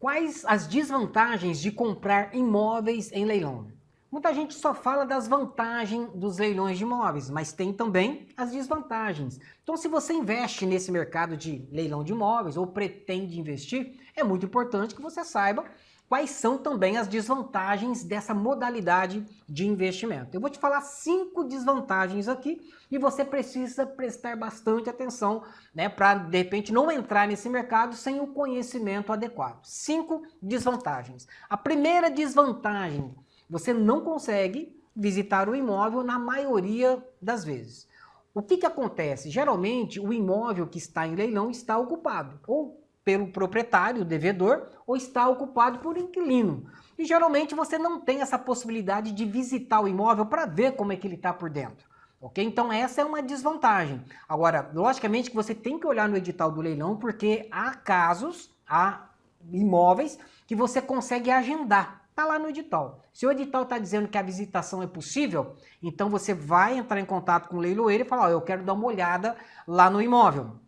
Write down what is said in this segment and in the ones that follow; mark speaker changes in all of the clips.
Speaker 1: Quais as desvantagens de comprar imóveis em leilão? Muita gente só fala das vantagens dos leilões de imóveis, mas tem também as desvantagens. Então, se você investe nesse mercado de leilão de imóveis ou pretende investir, é muito importante que você saiba quais são também as desvantagens dessa modalidade de investimento. Eu vou te falar 5 desvantagens aqui e você precisa prestar bastante atenção, né, para de repente não entrar nesse mercado sem o conhecimento adequado. 5 desvantagens. A primeira desvantagem: você não consegue visitar o imóvel na maioria das vezes. O que acontece? Geralmente o imóvel que está em leilão está ocupado, ou pelo proprietário, o devedor, ou está ocupado por inquilino. E geralmente você não tem essa possibilidade de visitar o imóvel para ver como é que ele está por dentro. Ok? Então essa é uma desvantagem. Agora, logicamente que você tem que olhar no edital do leilão, porque há casos, há imóveis que você consegue agendar. Está lá no edital. Se o edital está dizendo que a visitação é possível, então você vai entrar em contato com o leiloeiro e falar: eu quero dar uma olhada lá no imóvel.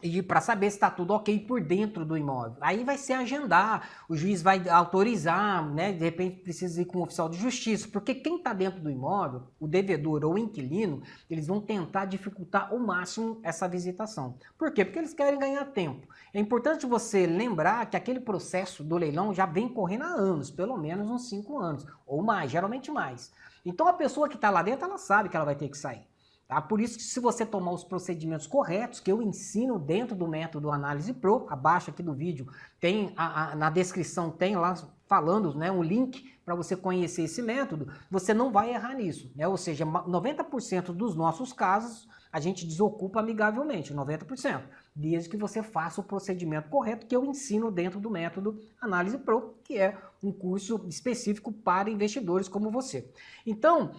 Speaker 1: E para saber se está tudo ok por dentro do imóvel. Aí vai ser agendar, o juiz vai autorizar, né? De repente precisa ir com o oficial de justiça, porque quem está dentro do imóvel, o devedor ou o inquilino, eles vão tentar dificultar ao máximo essa visitação. Por quê? Porque eles querem ganhar tempo. É importante você lembrar que aquele processo do leilão já vem correndo há anos, pelo menos uns 5 anos, ou mais, geralmente mais. Então a pessoa que está lá dentro, ela sabe que ela vai ter que sair. Tá? Por isso que se você tomar os procedimentos corretos, que eu ensino dentro do método Análise Pro, abaixo aqui do vídeo, tem na descrição, tem lá falando, né, um link para você conhecer esse método, você não vai errar nisso. Né? Ou seja, 90% dos nossos casos a gente desocupa amigavelmente, 90%, desde que você faça o procedimento correto que eu ensino dentro do método Análise Pro, que é um curso específico para investidores como você. Então,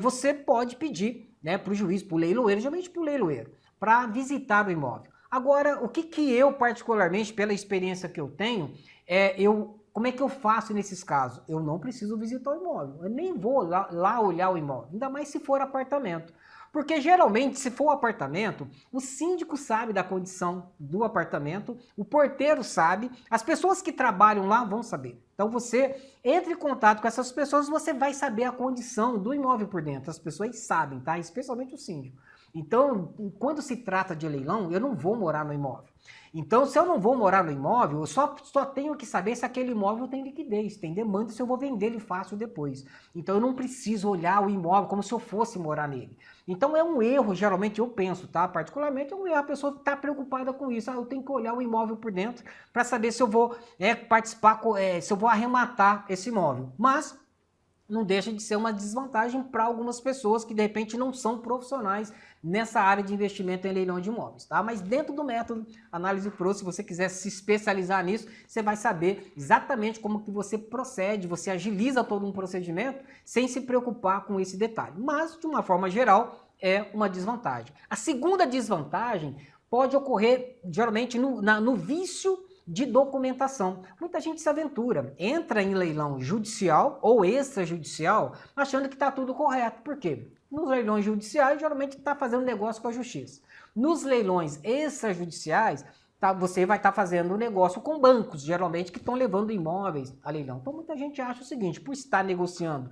Speaker 1: você pode pedir, né, para o juiz, para o leiloeiro, geralmente para o leiloeiro, para visitar o imóvel. Agora, o que eu particularmente, pela experiência que eu tenho, como é que eu faço nesses casos? Eu não preciso visitar o imóvel, eu nem vou lá olhar o imóvel, ainda mais se for apartamento. Porque geralmente, se for apartamento, o síndico sabe da condição do apartamento, o porteiro sabe, as pessoas que trabalham lá vão saber. Então você entra em contato com essas pessoas, você vai saber a condição do imóvel por dentro. As pessoas sabem, tá? Especialmente o síndico. Então, quando se trata de leilão, eu não vou morar no imóvel. Então, se eu não vou morar no imóvel, eu só tenho que saber se aquele imóvel tem liquidez, tem demanda, se eu vou vender ele fácil depois. Então, eu não preciso olhar o imóvel como se eu fosse morar nele. Então, é um erro, geralmente eu penso, tá? Particularmente, é um erro, a pessoa está preocupada com isso. Eu tenho que olhar o imóvel por dentro para saber se eu vou participar, se eu vou arrematar esse imóvel. Mas não deixa de ser uma desvantagem para algumas pessoas que de repente não são profissionais nessa área de investimento em leilão de imóveis, tá? Mas dentro do método Análise Pro, se você quiser se especializar nisso, você vai saber exatamente como que você procede, você agiliza todo um procedimento sem se preocupar com esse detalhe. Mas, de uma forma geral, é uma desvantagem. A segunda desvantagem pode ocorrer, geralmente, no vício de documentação. Muita gente se aventura, entra em leilão judicial ou extrajudicial achando que está tudo correto. Por quê? Nos leilões judiciais, geralmente está fazendo negócio com a justiça. Nos leilões extrajudiciais, você vai estar fazendo negócio com bancos, geralmente, que estão levando imóveis a leilão. Então, muita gente acha o seguinte: por estar negociando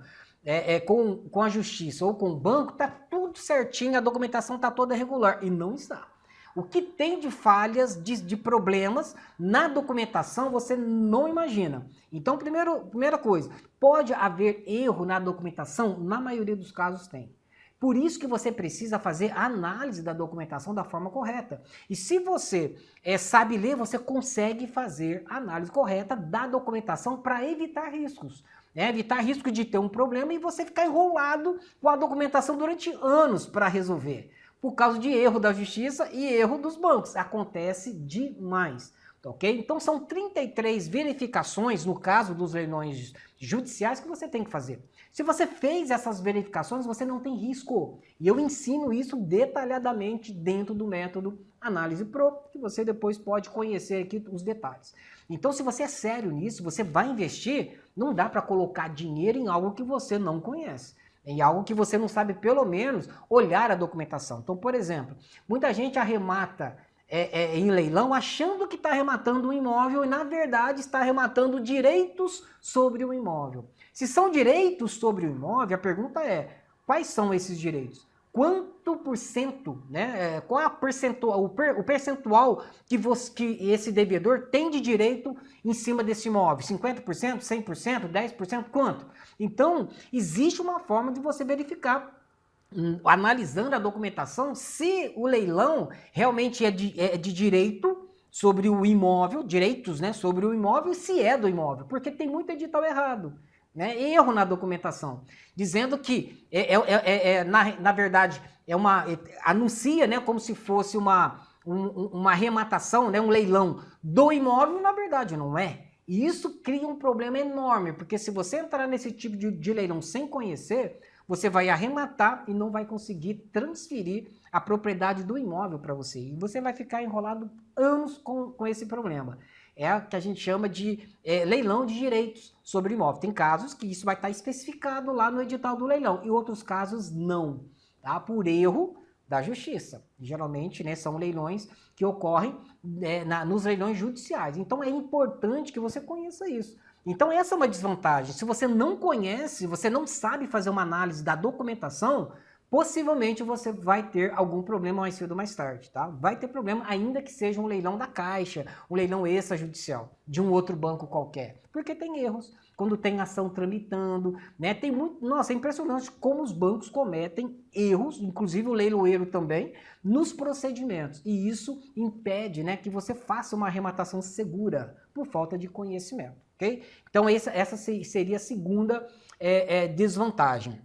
Speaker 1: com a justiça ou com o banco, está tudo certinho, a documentação está toda regular. E não está. O que tem de falhas, de problemas na documentação, você não imagina. Então, primeira coisa, pode haver erro na documentação? Na maioria dos casos tem. Por isso que você precisa fazer a análise da documentação da forma correta. E se você sabe ler, você consegue fazer a análise correta da documentação para evitar riscos. Evitar risco de ter um problema e você ficar enrolado com a documentação durante anos para resolver. Por causa de erro da justiça e erro dos bancos. Acontece demais. Ok? Então são 33 verificações, no caso dos leilões judiciais, que você tem que fazer. Se você fez essas verificações, você não tem risco. E eu ensino isso detalhadamente dentro do método Análise Pro, que você depois pode conhecer aqui os detalhes. Então, se você é sério nisso, você vai investir, não dá para colocar dinheiro em algo que você não conhece. Em algo que você não sabe, pelo menos, olhar a documentação. Então, por exemplo, muita gente arremata em leilão achando que está arrematando um imóvel e, na verdade, está arrematando direitos sobre o imóvel. Se são direitos sobre o imóvel, a pergunta é, quais são esses direitos? Quanto por cento, né? Qual a percentual, o percentual que esse devedor tem de direito em cima desse imóvel? 50%, 100%, 10%? Quanto? Então, existe uma forma de você verificar, analisando a documentação, se o leilão realmente é de direito sobre o imóvel, direitos, né, sobre o imóvel, se é do imóvel, porque tem muito edital errado, né, erro na documentação, dizendo que, na verdade, anuncia, né, como se fosse uma arrematação, né, um leilão do imóvel, na verdade não é. E isso cria um problema enorme, porque se você entrar nesse tipo de leilão sem conhecer, você vai arrematar e não vai conseguir transferir a propriedade do imóvel para você. E você vai ficar enrolado anos com esse problema. É o que a gente chama de leilão de direitos sobre o imóvel. Tem casos que isso vai estar especificado lá no edital do leilão e outros casos não, tá? Por erro da justiça. Geralmente, né, são leilões que ocorrem nos leilões judiciais. Então é importante que você conheça isso. Então essa é uma desvantagem. Se você não conhece, você não sabe fazer uma análise da documentação, possivelmente você vai ter algum problema mais cedo ou mais tarde, tá? Vai ter problema, ainda que seja um leilão da Caixa, um leilão extrajudicial, de um outro banco qualquer, porque tem erros. Quando tem ação tramitando, né? Tem muito. Nossa, é impressionante como os bancos cometem erros, inclusive o leiloeiro também, nos procedimentos. E isso impede, né, que você faça uma arrematação segura por falta de conhecimento, ok? Então, essa seria a segunda desvantagem.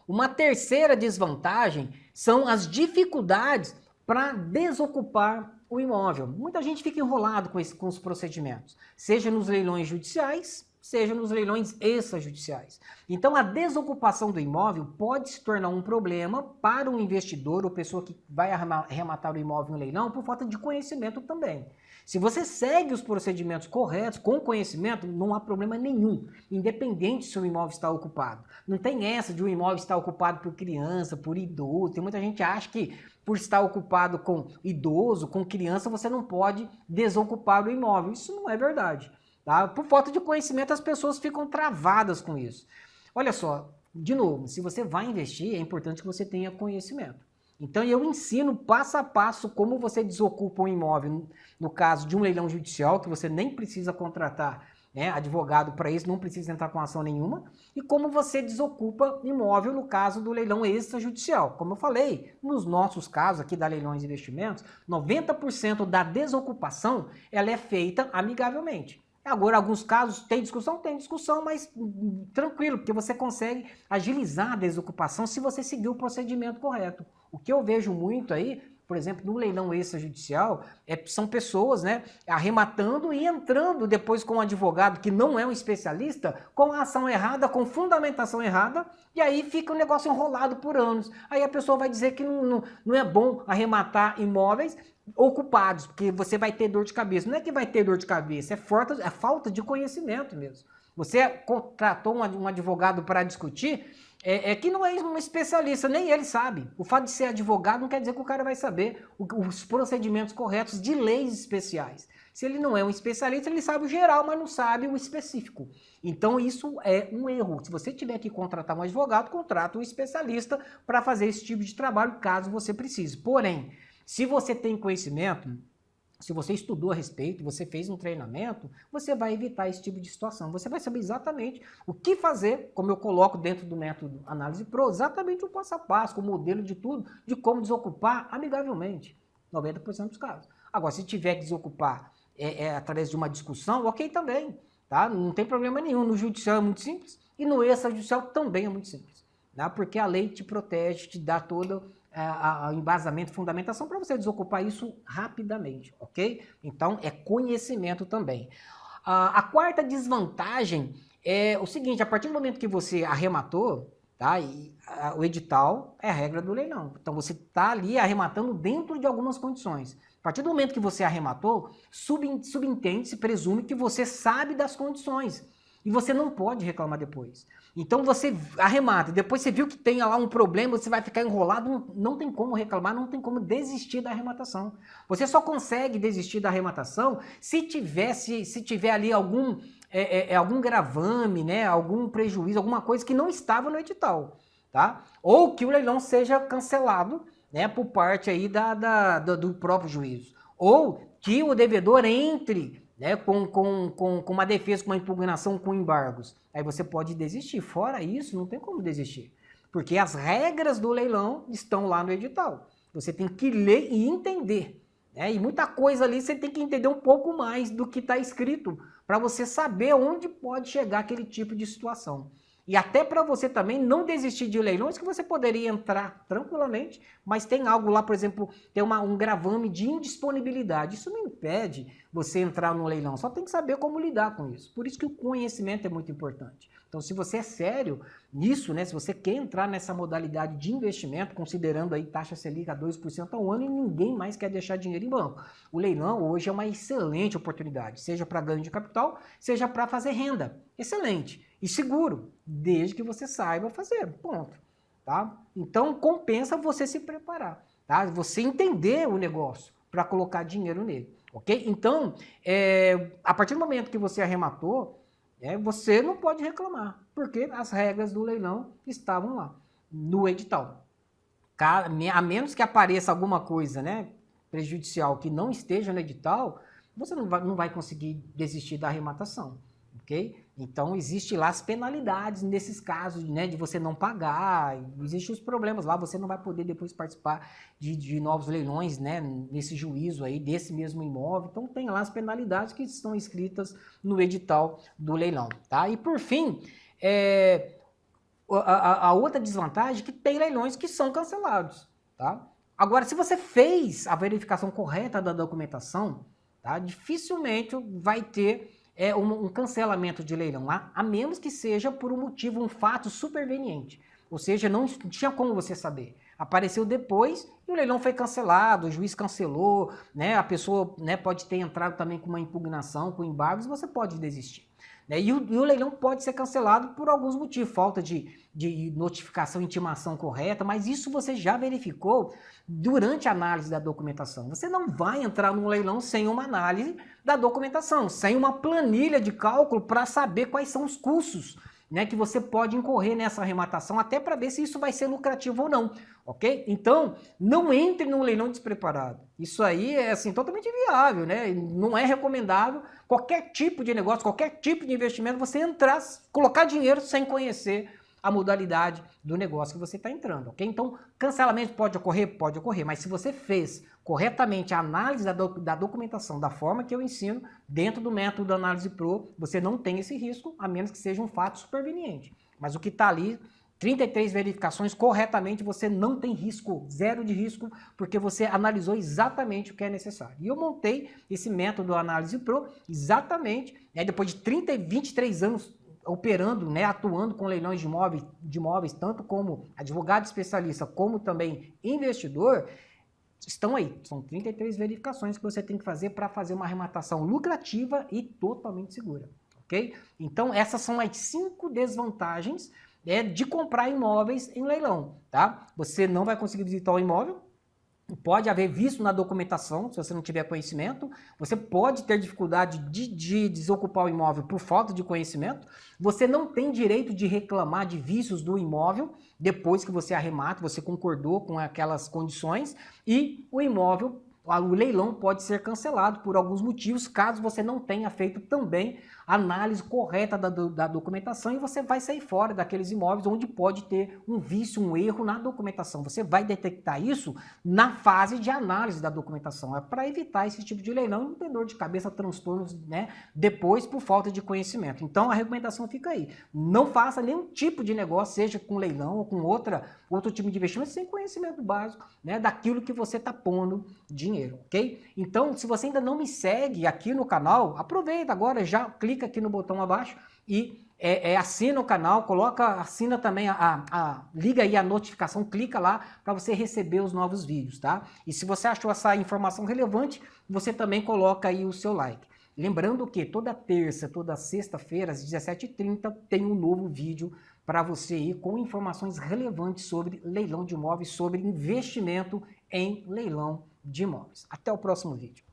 Speaker 1: Uma terceira desvantagem são as dificuldades para desocupar o imóvel. Muita gente fica enrolado com os procedimentos, seja nos leilões judiciais, seja nos leilões extrajudiciais. Então, a desocupação do imóvel pode se tornar um problema para um investidor ou pessoa que vai arrematar o imóvel em leilão por falta de conhecimento também. Se você segue os procedimentos corretos, com conhecimento, não há problema nenhum, independente se o imóvel está ocupado. Não tem essa de um imóvel estar ocupado por criança, por idoso. Tem muita gente que acha que por estar ocupado com idoso, com criança, você não pode desocupar o imóvel. Isso não é verdade. Tá? Por falta de conhecimento, as pessoas ficam travadas com isso. Olha só, de novo, se você vai investir, é importante que você tenha conhecimento. Então, eu ensino passo a passo como você desocupa um imóvel, no caso de um leilão judicial, que você nem precisa contratar, né, advogado para isso, não precisa entrar com ação nenhuma, e como você desocupa imóvel no caso do leilão extrajudicial. Como eu falei, nos nossos casos aqui da Leilões e Investimentos, 90% da desocupação ela é feita amigavelmente. Agora, alguns casos tem discussão, mas tranquilo, porque você consegue agilizar a desocupação se você seguir o procedimento correto. O que eu vejo muito aí, por exemplo, no leilão extrajudicial, são pessoas, né, arrematando e entrando depois com um advogado que não é um especialista, com a ação errada, com fundamentação errada, e aí fica o negócio enrolado por anos. Aí a pessoa vai dizer que não é bom arrematar imóveis ocupados, porque você vai ter dor de cabeça. Não é que vai ter dor de cabeça, é falta de conhecimento mesmo. Você contratou um advogado para discutir, que não é um especialista, nem ele sabe. O fato de ser advogado não quer dizer que o cara vai saber os procedimentos corretos de leis especiais. Se ele não é um especialista, ele sabe o geral, mas não sabe o específico. Então isso é um erro. Se você tiver que contratar um advogado, contrata um especialista para fazer esse tipo de trabalho, caso você precise. Porém, se você tem conhecimento, se você estudou a respeito, você fez um treinamento, você vai evitar esse tipo de situação. Você vai saber exatamente o que fazer, como eu coloco dentro do método Análise Pro, exatamente o passo a passo, com o modelo de tudo, de como desocupar amigavelmente, 90% dos casos. Agora, se tiver que desocupar através de uma discussão, ok também, tá? Não tem problema nenhum. No judicial é muito simples e no extrajudicial também é muito simples, tá? Porque a lei te protege, te dá todo o embasamento, fundamentação para você desocupar isso rapidamente, ok? Então, é conhecimento também. A quarta desvantagem é o seguinte: a partir do momento que você arrematou, tá? O edital é a regra do leilão. Então, você está ali arrematando dentro de algumas condições. A partir do momento que você arrematou, subentende-se, presume que você sabe das condições. E você não pode reclamar depois. Então você arremata, depois você viu que tem lá um problema, você vai ficar enrolado, não tem como reclamar, não tem como desistir da arrematação. Você só consegue desistir da arrematação se tiver ali algum gravame, né, algum prejuízo, alguma coisa que não estava no edital, tá? Ou que o leilão seja cancelado, né, por parte aí do próprio juízo. Ou que o devedor entre, né, com uma defesa, com uma impugnação, com embargos. Aí você pode desistir. Fora isso, não tem como desistir. Porque as regras do leilão estão lá no edital. Você tem que ler e entender. Né? E muita coisa ali você tem que entender um pouco mais do que está escrito para você saber onde pode chegar aquele tipo de situação. E até para você também não desistir de leilões que você poderia entrar tranquilamente, mas tem algo lá, por exemplo, tem um gravame de indisponibilidade. Isso não impede você entrar no leilão, só tem que saber como lidar com isso. Por isso que o conhecimento é muito importante. Então, se você é sério nisso, né, se você quer entrar nessa modalidade de investimento, considerando aí taxa Selic a 2% ao ano e ninguém mais quer deixar dinheiro em banco. O leilão hoje é uma excelente oportunidade, seja para ganho de capital, seja para fazer renda. Excelente. E seguro, desde que você saiba fazer, ponto. Tá? Então, compensa você se preparar, tá? Você entender o negócio para colocar dinheiro nele, ok? Então, a partir do momento que você arrematou, você não pode reclamar, porque as regras do leilão estavam lá, no edital. A menos que apareça alguma coisa, né, prejudicial que não esteja no edital, você não vai conseguir desistir da arrematação, ok? Então, existe lá as penalidades nesses casos, né, de você não pagar, existem os problemas lá, você não vai poder depois participar de novos leilões, né, nesse juízo aí, desse mesmo imóvel. Então, tem lá as penalidades que estão escritas no edital do leilão, tá? E, por fim, a outra desvantagem é que tem leilões que são cancelados, tá? Agora, se você fez a verificação correta da documentação, tá, dificilmente vai ter um cancelamento de leilão, a menos que seja por um motivo, um fato superveniente. Ou seja, não tinha como você saber. Apareceu depois e o leilão foi cancelado, o juiz cancelou, né, a pessoa, né, pode ter entrado também com uma impugnação, com embargos, você pode desistir. E o leilão pode ser cancelado por alguns motivos, falta de notificação, intimação correta, mas isso você já verificou durante a análise da documentação. Você não vai entrar num leilão sem uma análise da documentação, sem uma planilha de cálculo para saber quais são os custos, né, que você pode incorrer nessa arrematação, até para ver se isso vai ser lucrativo ou não, ok? Então, não entre num leilão despreparado. Isso aí é assim, totalmente inviável, né? Não é recomendável qualquer tipo de negócio, qualquer tipo de investimento, você entrar, colocar dinheiro sem conhecer a modalidade do negócio que você está entrando, ok? Então, cancelamento pode ocorrer? Pode ocorrer, mas se você fez corretamente a análise da documentação da forma que eu ensino, dentro do método da análise Pro, você não tem esse risco, a menos que seja um fato superveniente. Mas o que está ali, 33 verificações corretamente, você não tem risco, zero de risco, porque você analisou exatamente o que é necessário. E eu montei esse método Análise Pro exatamente, né, depois de 23 anos operando, né, atuando com leilões de imóveis, tanto como advogado especialista, como também investidor, estão aí. São 33 verificações que você tem que fazer para fazer uma arrematação lucrativa e totalmente segura, ok? Então, essas são as 5 desvantagens de comprar imóveis em leilão, tá? Você não vai conseguir visitar o imóvel, pode haver vício na documentação, se você não tiver conhecimento, você pode ter dificuldade de desocupar o imóvel por falta de conhecimento, você não tem direito de reclamar de vícios do imóvel depois que você arremata, você concordou com aquelas condições, e o imóvel, o leilão pode ser cancelado por alguns motivos, caso você não tenha feito também a análise correta da documentação, e você vai sair fora daqueles imóveis onde pode ter um vício, um erro na documentação. Você vai detectar isso na fase de análise da documentação. É para evitar esse tipo de leilão e não ter dor de cabeça, transtornos, né, depois por falta de conhecimento. Então a recomendação fica aí. Não faça nenhum tipo de negócio, seja com leilão ou com outro tipo de investimento, sem conhecimento básico, né, daquilo que você está pondo dinheiro, ok? Então, se você ainda não me segue aqui no canal, aproveita agora, já clica aqui no botão abaixo e assina o canal, assina também, liga aí a notificação, clica lá para você receber os novos vídeos, tá? E se você achou essa informação relevante, você também coloca aí o seu like. Lembrando que toda terça, toda sexta-feira, às 17h30, tem um novo vídeo para você ir com informações relevantes sobre leilão de imóveis, sobre investimento em leilão de imóveis. Até o próximo vídeo.